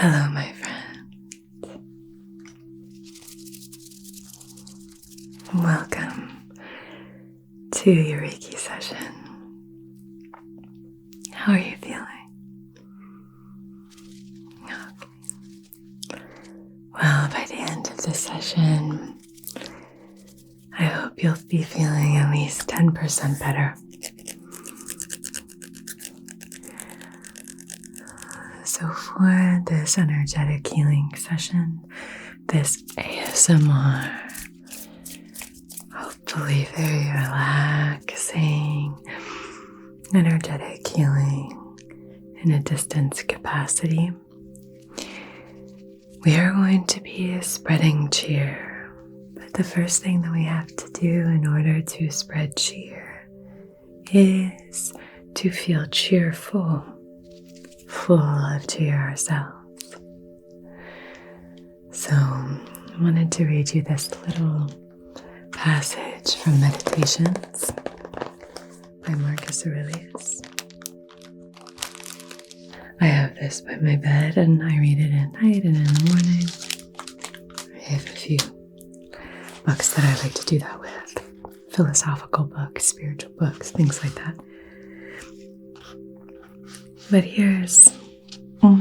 Hello, my friend. Welcome to your Reiki session. How are you feeling? Okay. Well, by the end of this session, I hope you'll be feeling at least 10% better. So for this energetic healing session, this ASMR, hopefully very relaxing, energetic healing in a distance capacity, we are going to be spreading cheer. But the first thing that we have to do in order to spread cheer is to feel cheerful, full of cheer ourselves. So I wanted to read you this little passage from Meditations by Marcus Aurelius. I have this by my bed and I read it at night and in the morning. I have a few books that I like to do that with. Philosophical books, spiritual books, things like that. But here's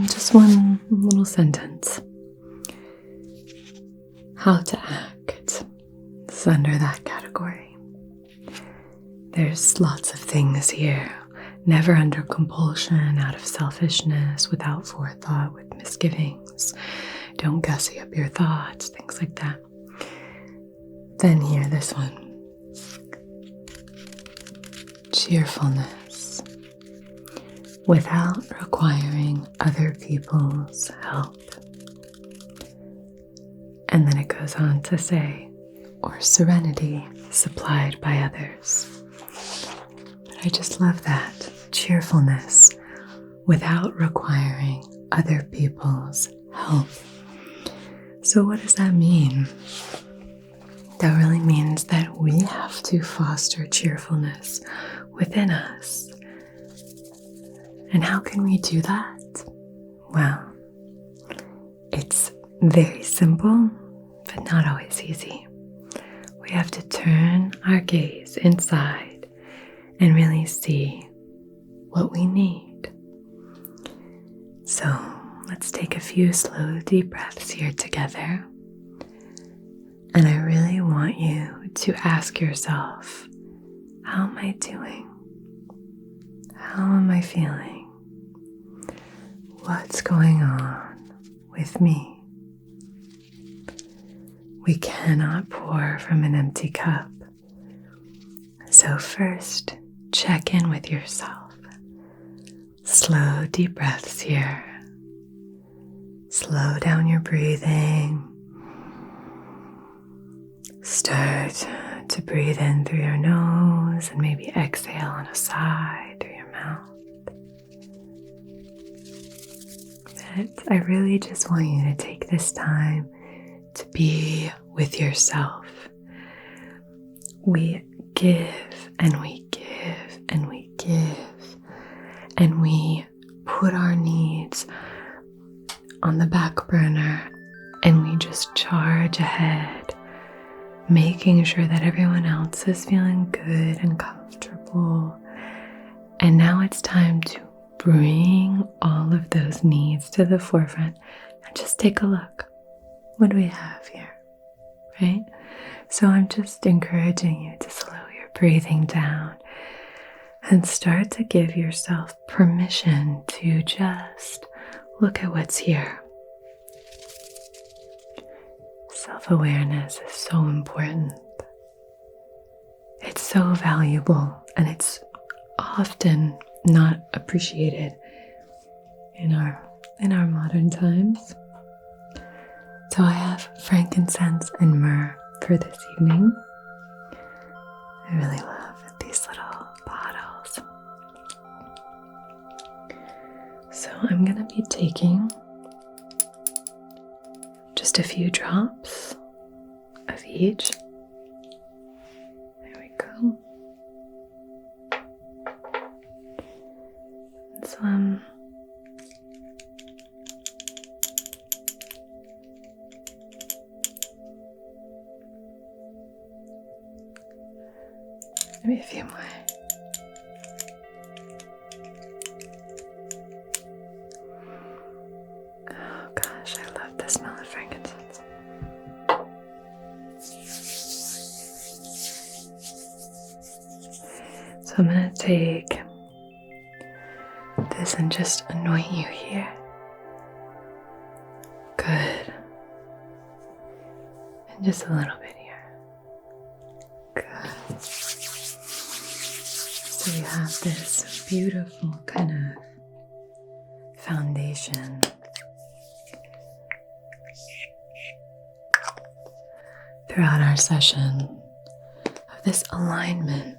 just one little sentence. How to act is under that category. There's lots of things here. Never under compulsion, out of selfishness, without forethought, with misgivings. Don't gussy up your thoughts, things like that. Then here, this one. Cheerfulness. Without requiring other people's help. And then it goes on to say, or serenity supplied by others. But I just love that. Cheerfulness without requiring other people's help. So what does that mean? That really means that we have to foster cheerfulness within us. And how can we do that? Well, it's very simple, but not always easy. We have to turn our gaze inside and really see what we need. So let's take a few slow, deep breaths here together. And I really want you to ask yourself, how am I doing? How am I feeling? What's going on with me? We cannot pour from an empty cup. So first, check in with yourself. Slow, deep breaths here. Slow down your breathing. Start to breathe in through your nose and maybe exhale on a side through your mouth. But I really just want you to take this time to be with yourself. We give and we give and we give, and we put our needs on the back burner and we just charge ahead, making sure that everyone else is feeling good and comfortable. And now it's time to bring all of those needs to the forefront and just take a look. What do we have here, right? So I'm just encouraging you to slow your breathing down and start to give yourself permission to just look at what's here. Self-awareness is so important. It's so valuable, and it's often not appreciated in our modern times. So I have frankincense and myrrh for this evening. I really love these little bottles. So I'm going to be taking just a few drops of each. There we go. And some Maybe a few more. Oh gosh, I love the smell of frankincense. So I'm going to take this and just anoint you here. Good. And just a little bit here. Good. So we have this beautiful kind of foundation throughout our session of this alignment.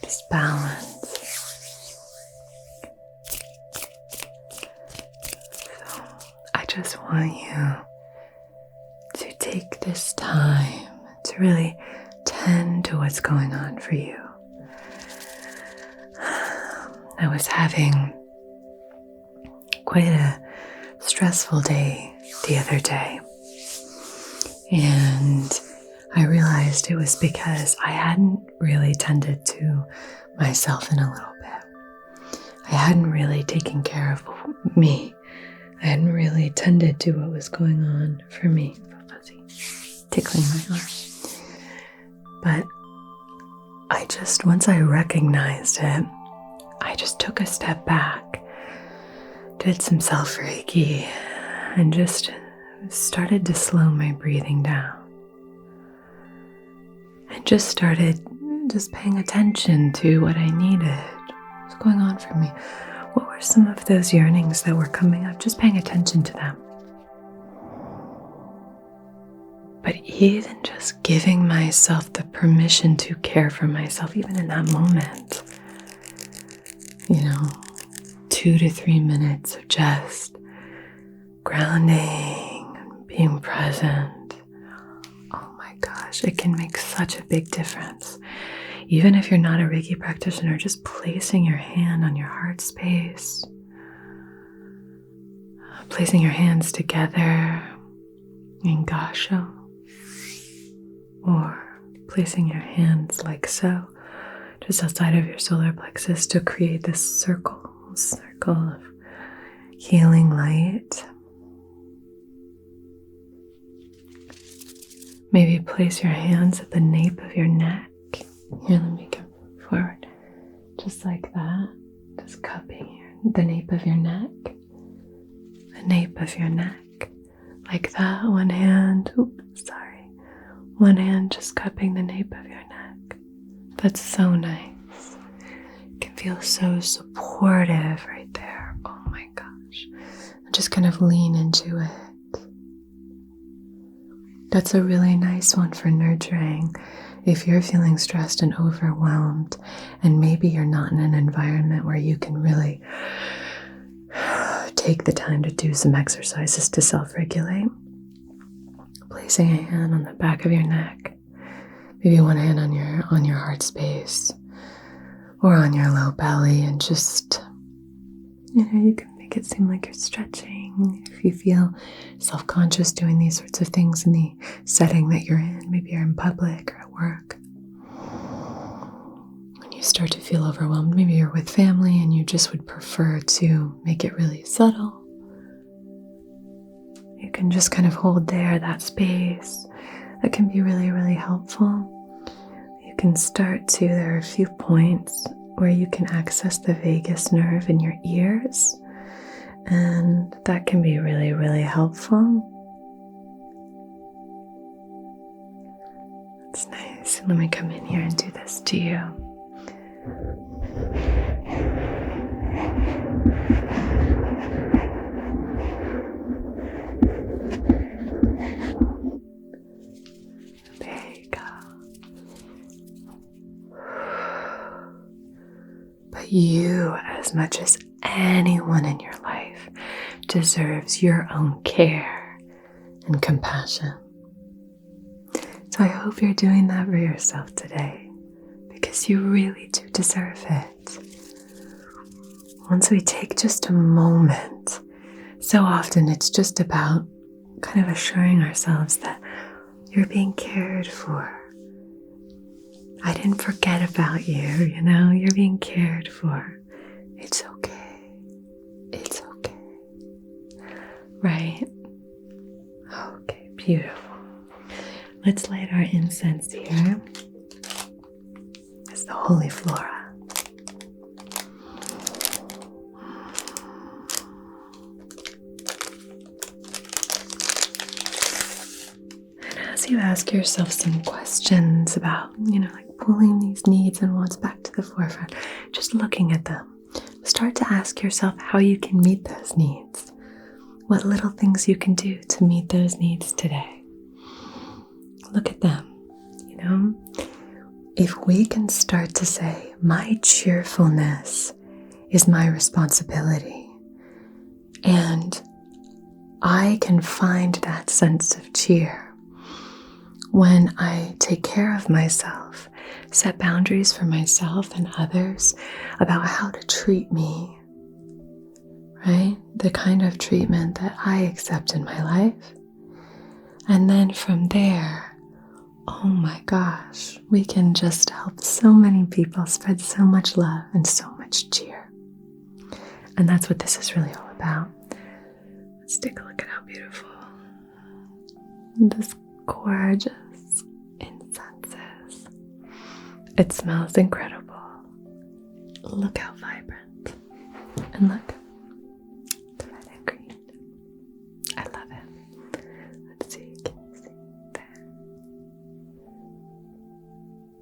This balance. So I just want you to take this time to really tend to what's going on for you. I was having quite a stressful day the other day, and I realized it was because I hadn't really tended to myself in a little bit. I hadn't really taken care of me. I hadn't really tended to what was going on for me. Tickling my arm. But once I recognized it, I just took a step back, did some self-Reiki, and just started to slow my breathing down. And just started paying attention to what I needed. What's going on for me? What were some of those yearnings that were coming up? Just paying attention to them. But even just giving myself the permission to care for myself, even in that moment, 2 to 3 minutes of just grounding, being present. Oh my gosh, it can make such a big difference. Even if you're not a Reiki practitioner, just placing your hand on your heart space, placing your hands together in xoxo, or placing your hands like so, just outside of your solar plexus to create this circle of healing light. Maybe place your hands at the nape of your neck. Here, let me come forward. Just like that. Just cupping the nape of your neck. The nape of your neck. Like that. One hand. One hand just cupping the nape of your neck. That's so nice. It can feel so supportive right there. Oh my gosh. And just kind of lean into it. That's a really nice one for nurturing. If you're feeling stressed and overwhelmed, and maybe you're not in an environment where you can really take the time to do some exercises to self-regulate, placing a hand on the back of your neck, maybe one hand on your heart space or on your low belly, and just, you can make it seem like you're stretching. If you feel self-conscious doing these sorts of things in the setting that you're in, maybe you're in public or at work. When you start to feel overwhelmed, maybe you're with family and you just would prefer to make it really subtle. You can just kind of hold that space. That can be really, really helpful. You can there are a few points where you can access the vagus nerve in your ears, and that can be really, really helpful. That's nice. Let me come in here and do this to you. There you go. But you, as much as anyone in your life, deserves your own care and compassion. So I hope you're doing that for yourself today, because you really do deserve it. Once we take just a moment, so often it's just about kind of assuring ourselves that You're being cared for. I didn't forget about you, you're being cared for. It's okay. It's okay. Right? Okay, beautiful. Let's light our incense here. It's the Holy Flora. As you ask yourself some questions about, like pulling these needs and wants back to the forefront, just looking at them, start to ask yourself how you can meet those needs. What little things you can do to meet those needs today. Look at them, If we can start to say, my cheerfulness is my responsibility, and I can find that sense of cheer when I take care of myself, set boundaries for myself and others about how to treat me, right? The kind of treatment that I accept in my life. And then from there, oh my gosh, we can just help so many people, spread so much love and so much cheer. And that's what this is really all about. Let's take a look at how beautiful this gorgeous incense is. It smells incredible. Look how vibrant. And look, the red and green. I love it. Let's see, can you see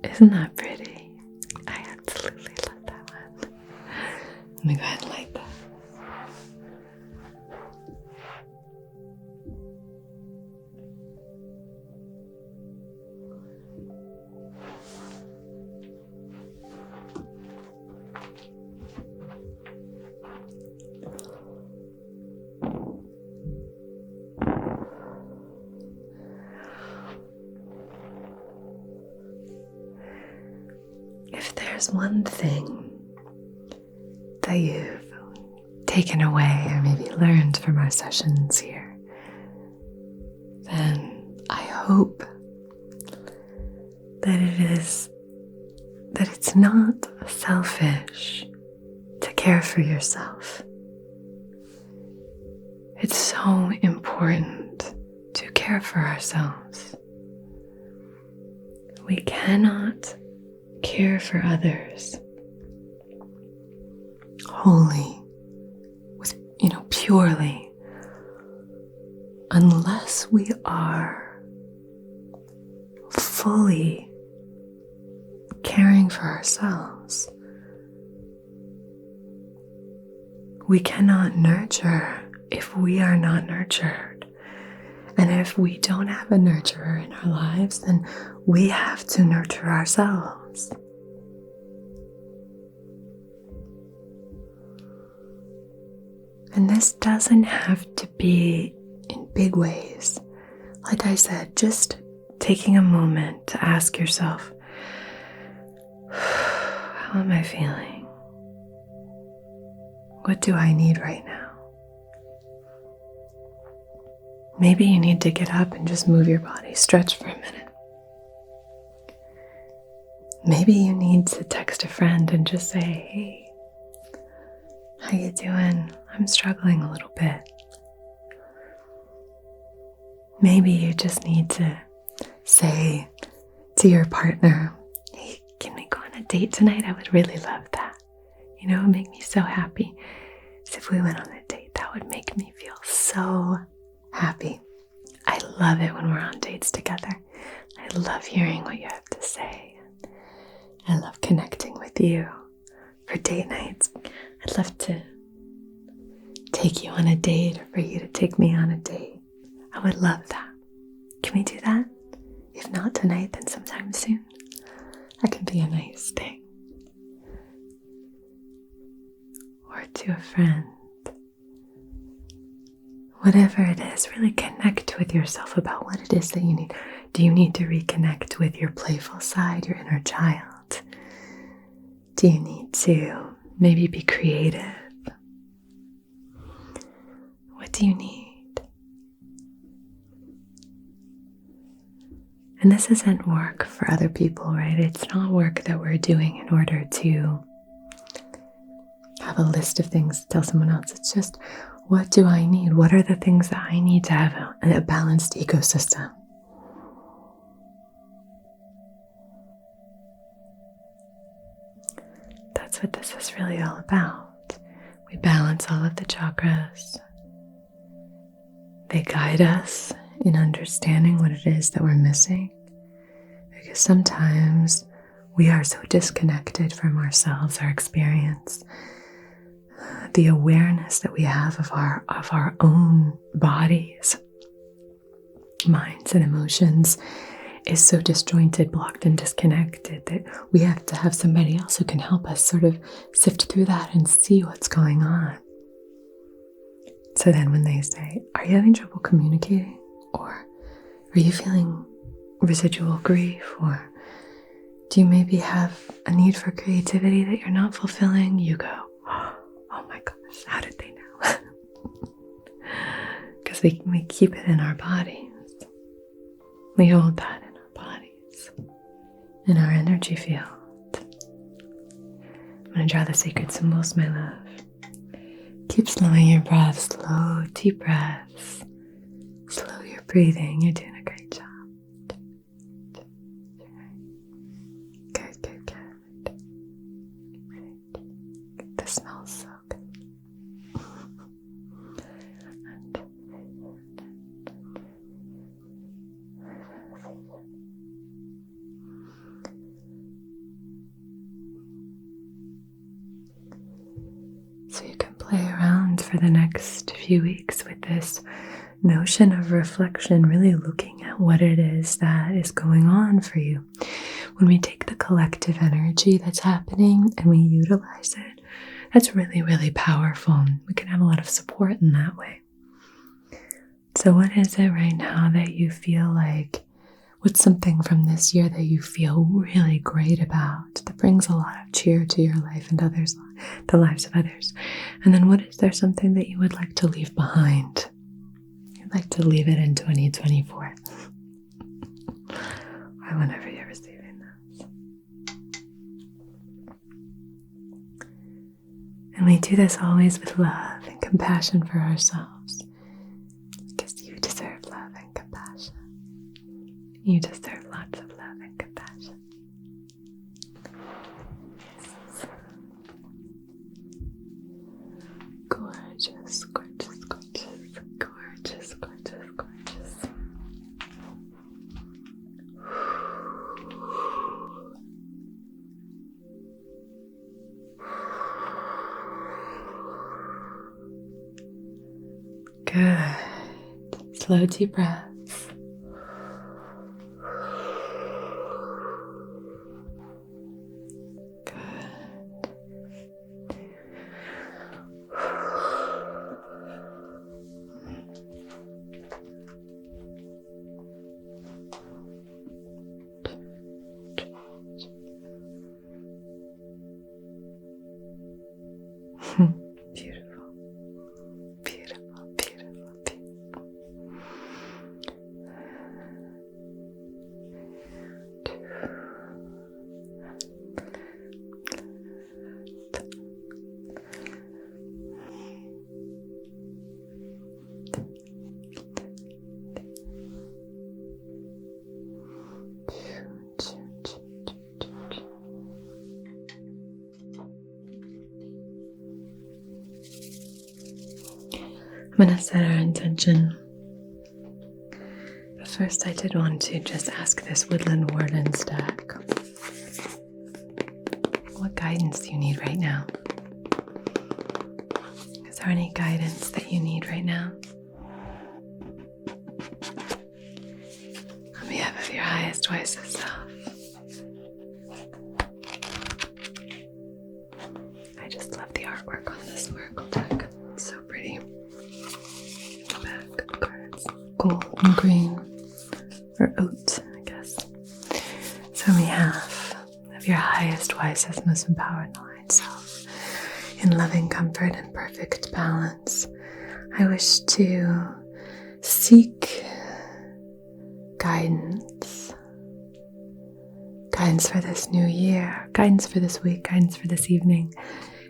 there? Isn't that pretty? I absolutely love that one. Let me go ahead and light that. If there's one thing that you've taken away or maybe learned from our sessions here, then I hope that it's not selfish to care for yourself. It's so important to care for ourselves. We cannot care for others wholly, purely, unless we are fully caring for ourselves. We cannot nurture if we are not nurtured. And if we don't have a nurturer in our lives, then we have to nurture ourselves. And this doesn't have to be in big ways. Like I said, just taking a moment to ask yourself, how am I feeling? What do I need right now? Maybe you need to get up and just move your body, stretch for a minute. Maybe you need to text a friend and just say, hey, how you doing? I'm struggling a little bit. Maybe you just need to say to your partner, hey, can we go on a date tonight? I would really love that. It would make me so happy. So if we went on a date, that would make me feel so happy. I love it when we're on dates together. I love hearing what you have to say. I love connecting with you for date nights. I'd love to take you on a date or for you to take me on a date. I would love that. Can we do that? If not tonight, then sometime soon. That can be a nice thing. Or to a friend. Whatever it is, really connect with yourself about what it is that you need. Do you need to reconnect with your playful side, your inner child? Do you need to maybe be creative? What do you need? And this isn't work for other people, right? It's not work that we're doing in order to have a list of things to tell someone else. It's just, what do I need? What are the things that I need to have a balanced ecosystem? That's what this is really all about. We balance all of the chakras. They guide us in understanding what it is that we're missing. Because sometimes we are so disconnected from ourselves, our experience. The awareness that we have of our own bodies, minds, and emotions is so disjointed, blocked, and disconnected that we have to have somebody else who can help us sort of sift through that and see what's going on. So then when they say, are you having trouble communicating? Or are you feeling residual grief? Or do you maybe have a need for creativity that you're not fulfilling? You go, oh my gosh, how did they know? Because we keep it in our bodies. We hold that in our bodies, in our energy field. I'm going to draw the sacred symbols, my love. Keep slowing your breath, slow, deep breaths. Slow your breathing. You're doing a great job. Good, good, good. This smells so good. So you can play around for the next few weeks with this notion of reflection, really looking at what it is that is going on for you. When we take the collective energy that's happening and we utilize it, that's really, really powerful. We can have a lot of support in that way. So what is it right now that you feel like, what's something from this year that you feel really great about, that brings a lot of cheer to your life and others, the lives of others? And then what is there something that you would like to leave behind? You'd like to leave it in 2024. Or whenever you're receiving this. And we do this always with love and compassion for ourselves. Because you deserve love and compassion. You deserve lots of love and compassion. Yes. Gorgeous, gorgeous, gorgeous, gorgeous, gorgeous, gorgeous. Good. Slow, deep breaths. Beautiful, beautiful, beautiful, beautiful. I'm going to set our intention. But first I did want to just ask this Woodland Warden stack. What guidance do you need right now? Is there any guidance that you need right now? On behalf of your highest, wisest self. I just love the artwork on this oracle deck. It's so pretty. Back cards, gold and green, or oat, I guess. So we have of your highest, wisest, most empowered, aligned self, in loving comfort and perfect balance. I wish to seek guidance guidance for this new year, guidance for this week, guidance for this evening,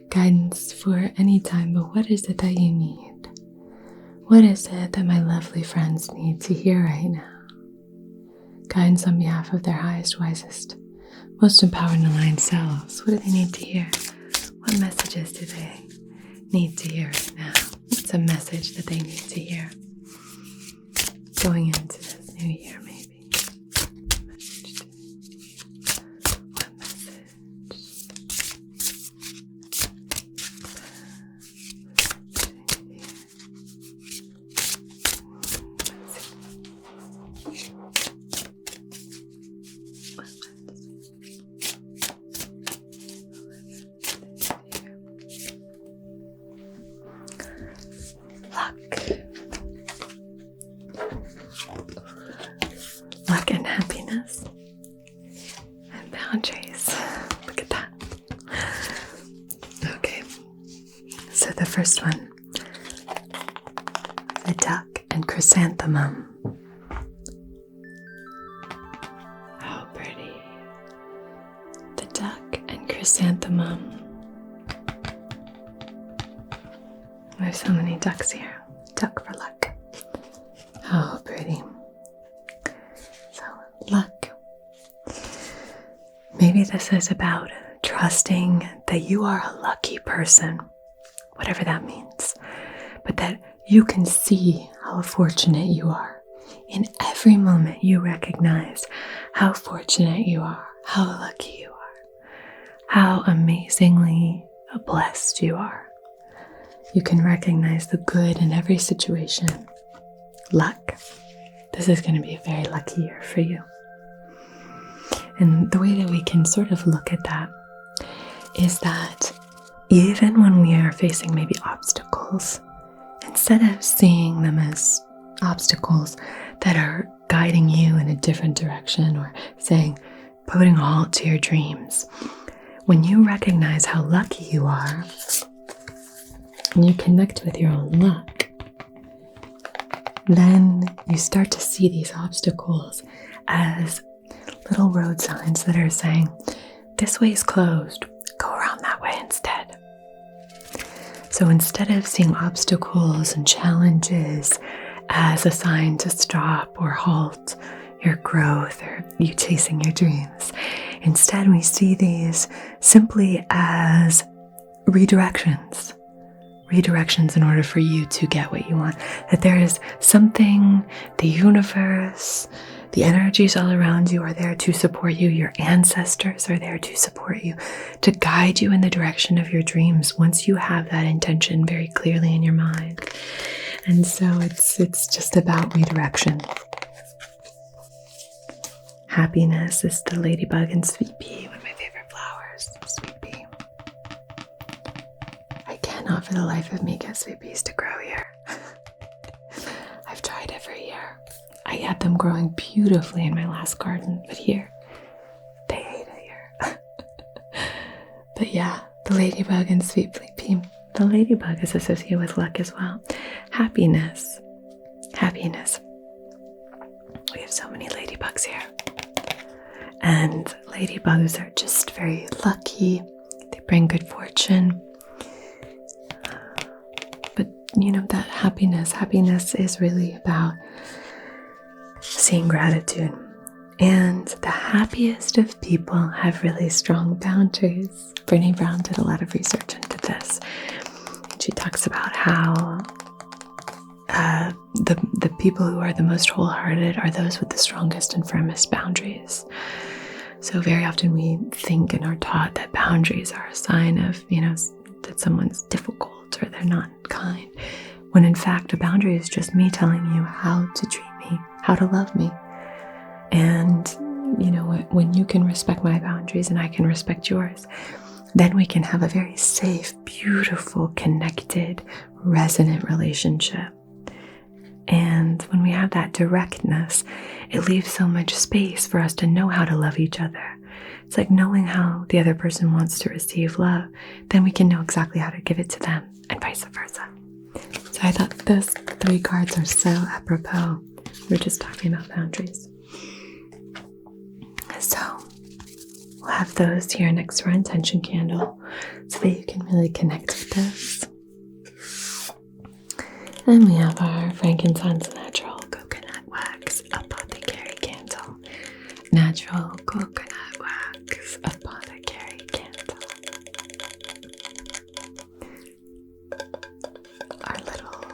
guidance for any time. But what is it that you need? What is it that my lovely friends need to hear right now? Guidance on behalf of their highest, wisest, most empowered and aligned selves. What do they need to hear? What messages do they need to hear right now? What's a message that they need to hear going into this new year, maybe? What message do they need to hear? What message? Luck and happiness and boundaries. Look at that. Okay, so the first one, the duck and chrysanthemum. How pretty. The duck and chrysanthemum. There's so many ducks here. Duck for luck. How pretty. So, luck. Maybe this is about trusting that you are a lucky person, whatever that means, but that you can see how fortunate you are. In every moment, you recognize how fortunate you are, how lucky you are, how amazingly blessed you are. You can recognize the good in every situation. Luck. This is going to be a very lucky year for you. And the way that we can sort of look at that is that even when we are facing maybe obstacles, instead of seeing them as obstacles that are guiding you in a different direction or saying, putting a halt to your dreams, when you recognize how lucky you are, and you connect with your own luck, then you start to see these obstacles as little road signs that are saying, this way is closed, go around that way instead. So instead of seeing obstacles and challenges as a sign to stop or halt your growth or you chasing your dreams, instead we see these simply as redirections in order for you to get what you want. That there is something, the universe, the energies all around you are there to support you. Your ancestors are there to support you, to guide you in the direction of your dreams once you have that intention very clearly in your mind. And so it's just about redirection. Happiness is the ladybug and sweet pea, one of my favorite flowers, sweet pea. I cannot for the life of me get sweet peas to grow here. I've tried every year. I had them growing beautifully in my last garden, but here, they hate it here. But yeah, the ladybug and sweet pea. The ladybug is associated with luck as well. Happiness. We have so many ladybugs here. And ladybugs are just very lucky. They bring good fortune. But you know that happiness is really about seeing gratitude. And the happiest of people have really strong boundaries. Brené Brown did a lot of research into this. She talks about how the people who are the most wholehearted are those with the strongest and firmest boundaries. So very often we think and are taught that boundaries are a sign of, that someone's difficult or they're not kind. When in fact, a boundary is just me telling you how to treat me, how to love me. And, when you can respect my boundaries and I can respect yours, then we can have a very safe, beautiful, connected, resonant relationship. And when we have that directness, it leaves so much space for us to know how to love each other. It's like knowing how the other person wants to receive love, then we can know exactly how to give it to them, and vice versa. So I thought those 3 cards are so apropos. We're just talking about boundaries. So We'll have those here next to our intention candle so that you can really connect with those. And we have our frankincense natural coconut wax apothecary candle. Natural coconut wax apothecary candle. Our little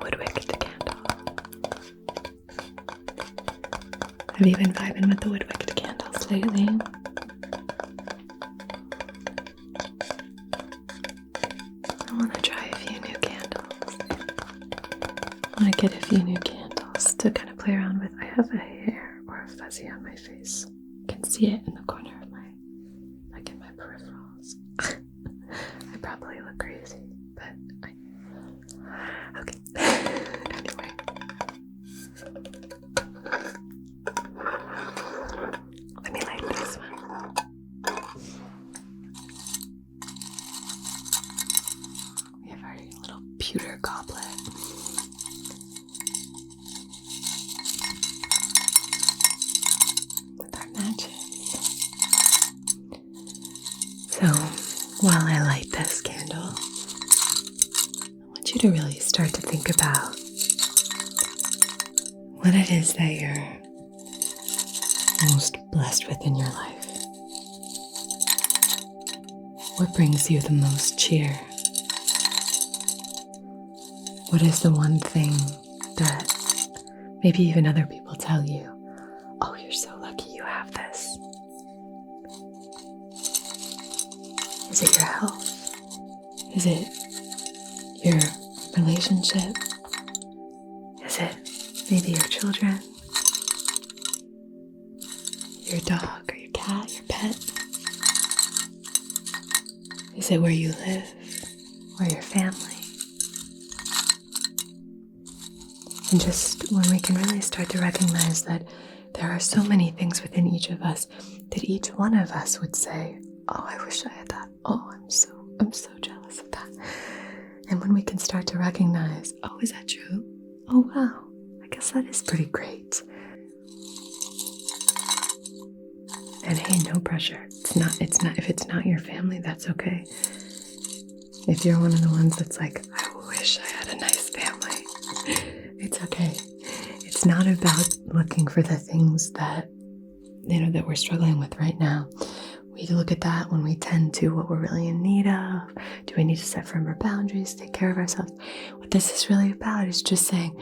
wood-wicked candle. Have you been vibing with the wood-wicked candles lately? I want to try a few new candles. I want to get a few new candles to kind of play around with. I have a hair or a fuzzy on my face. You can see it in the corner of like in my peripherals. I probably look crazy, but okay. Anyway. Let me light this one. We have our little pewter goblet. With our matches. So, while I light this candle, I want you to really start to think about what it is that you're most blessed with in your life. What brings you the most cheer? What is the one thing that maybe even other people tell you, oh, you're so lucky you have this? Is it your health? Is it your relationship? Is it maybe your children? Your dog or your cat, your pet? Is it where you live or your family? And just when we can really start to recognize that there are so many things within each of us that each one of us would say, oh, I wish I had that. Oh, I'm so jealous of that. And when we can start to recognize, oh, is that true? Oh, wow, I guess that is pretty great. And hey, no pressure. If it's not your family, that's okay. If you're one of the ones that's like, I wish I had a nice family, it's okay. It's not about looking for the things that, that we're struggling with right now. We look at that when we tend to what we're really in need of. Do we need to set firmer boundaries, take care of ourselves? What this is really about is just saying,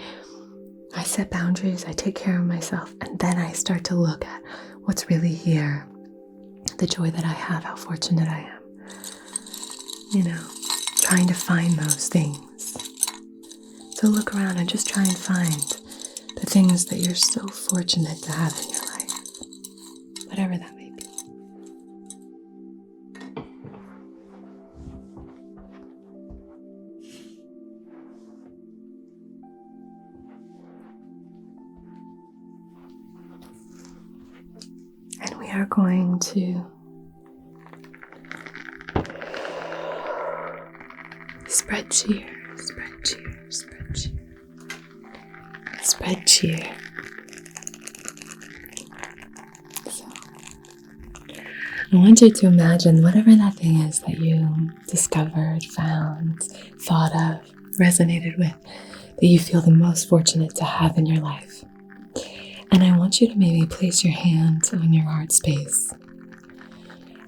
I set boundaries, I take care of myself, and then I start to look at what's really here, the joy that I have, how fortunate I am. Trying to find those things. So look around and just try and find the things that you're so fortunate to have in your life, whatever that may be. And we are going to spread cheer, spread cheer, spread cheer, spread cheer. So, I want you to imagine whatever that thing is that you discovered, found, thought of, resonated with, that you feel the most fortunate to have in your life. And I want you to maybe place your hand on your heart space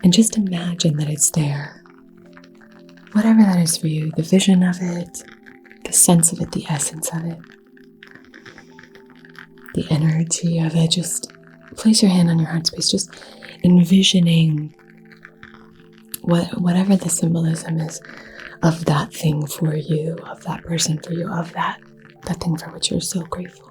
and just imagine that it's there. Whatever that is for you, the vision of it, the sense of it, the essence of it, the energy of it, just place your hand on your heart space, just envisioning whatever the symbolism is of that thing for you, of that person for you, of that thing for which you're so grateful.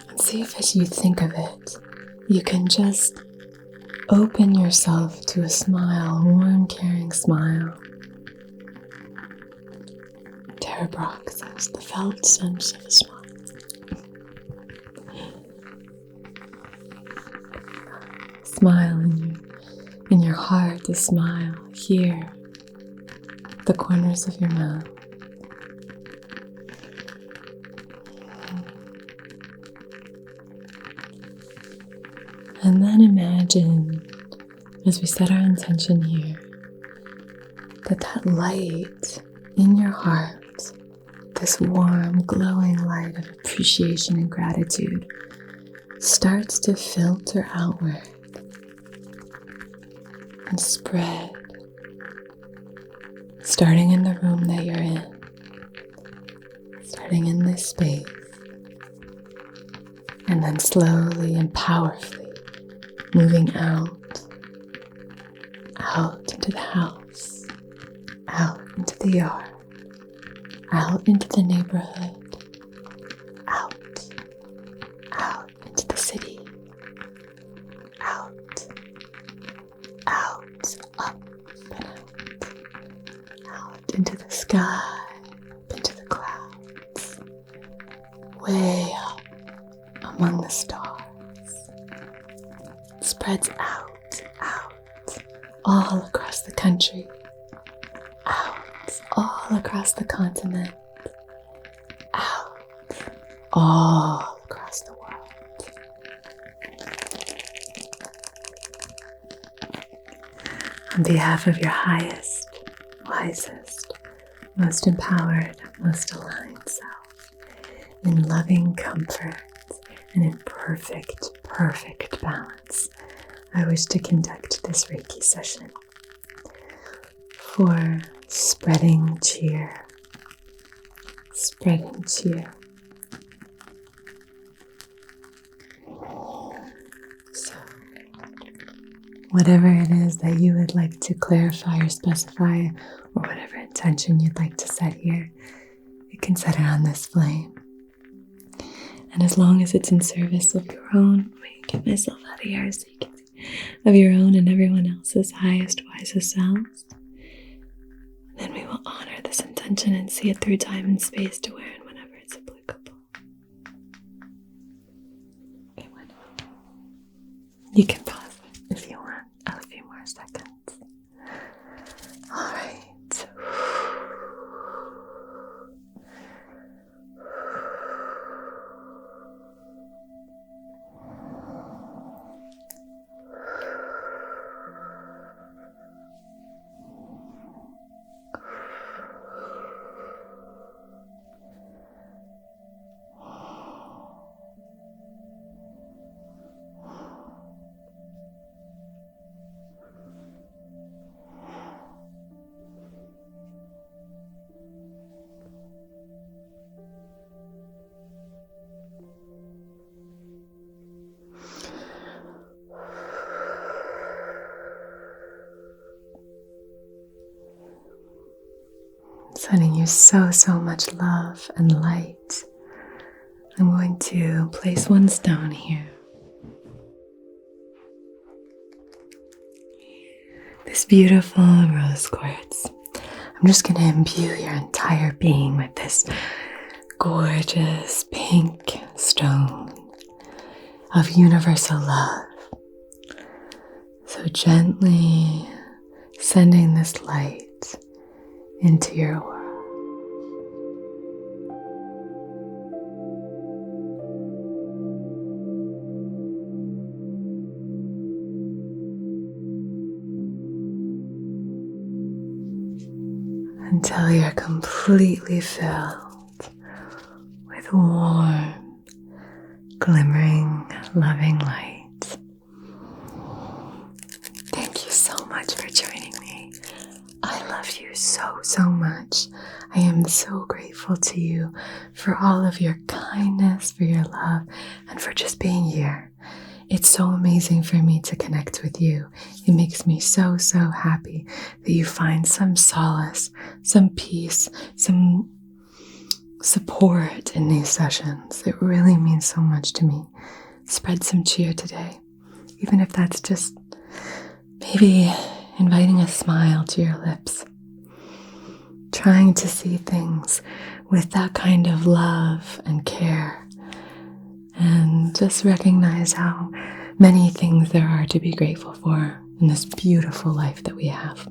And see if as you think of it, you can just open yourself to a smile, a warm, caring smile. Tara Brach says, the felt sense of a smile. Smile and In your heart, a smile here, the corners of your mouth. And then imagine, as we set our intention here, that light in your heart, this warm, glowing light of appreciation and gratitude, starts to filter outward and spread, starting in the room that you're in, starting in this space, and then slowly and powerfully moving out into the house, out into the yard, out into the neighborhood, out into the city, out, up and out into the sky, up into the clouds, way up among the stars. Spreads out, all across the country, out, all across the continent, out, all across the world. On behalf of your highest, wisest, most empowered, most aligned self, in loving comfort and in perfect balance, I wish to conduct this Reiki session for spreading cheer. Spreading cheer. So, whatever it is that you would like to clarify or specify, or whatever intention you'd like to set here, you can set it on this flame. And as long as it's in service of your own, let me get myself out of here so you can see, of your own and everyone else's highest, wisest selves, then we will honor this intention and see it through time and space to where and whenever it's applicable. Okay, wonderful. You can pause if you want a few more seconds. All right. Sending you so much love and light. I'm going to place one stone here. This beautiful rose quartz. I'm just going to imbue your entire being with this gorgeous pink stone of universal love. So gently sending this light into your world. Until you're completely filled with warm, glimmering, loving light. Thank you so much for joining me. I love you so much. I am so grateful to you for all of your kindness, for your love, and for just being here. It's so amazing for me to connect with you. It makes me so happy that you find some solace, some peace, some support in these sessions. It really means so much to me. Spread some cheer today, even if that's just maybe inviting a smile to your lips. Trying to see things with that kind of love and care. And just recognize how many things there are to be grateful for. in this beautiful life that we have.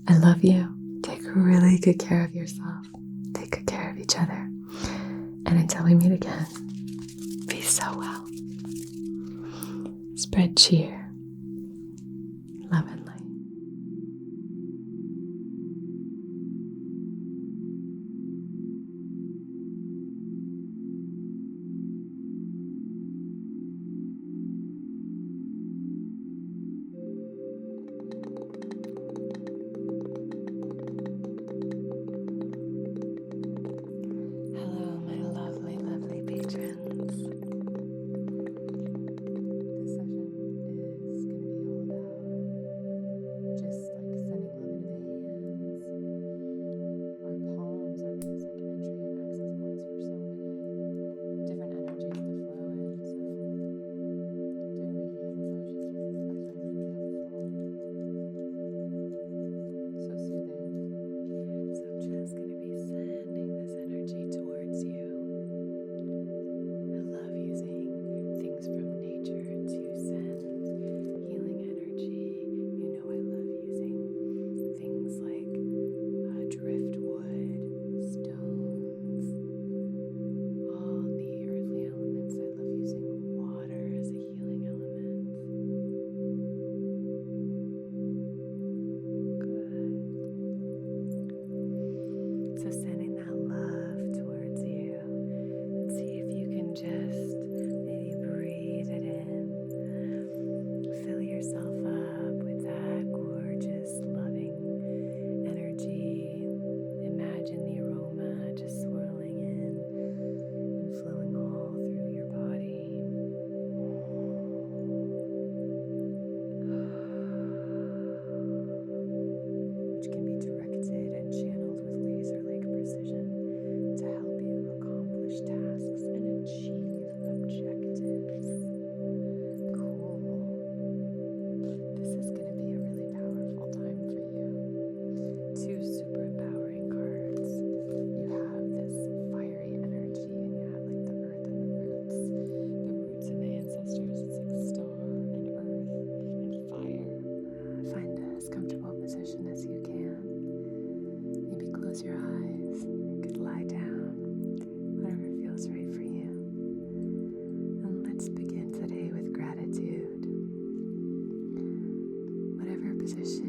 I love you. Take really good care of yourself. Take good care of each other. And until we meet again, be so well. Spread cheer, love and light. Hello, my lovely, lovely patrons. This session is going to be all about just like sending love into the hands. Our palms are these like entry and access points for so many different energies to flow in. So doing Reiki hand massages I find really helpful. So soothing. So I'm just going to be sending this energy towards you. I love using things from nature to send healing energy. You know I love using things like driftwood, stones, all the earthly elements. I love using water as a healing element. Good. So sending that love towards you, and see if you can just maybe breathe it in. Fill yourself up with that gorgeous, loving energy. Imagine the aroma just swirling in and flowing all through your body. Which can be directed and channeled with laser-like precision to help you accomplish tasks and achieve objectives. Cool. This is going to be a really powerful time for you. Two super empowering cards. You have this fiery energy, and you have like the earth and the roots. The roots and the ancestors. It's like star and earth and fire. Find as comfortable a position as you can. Maybe close your eyes. You could lie down. Whatever feels right for you. And let's begin today with gratitude. Whatever position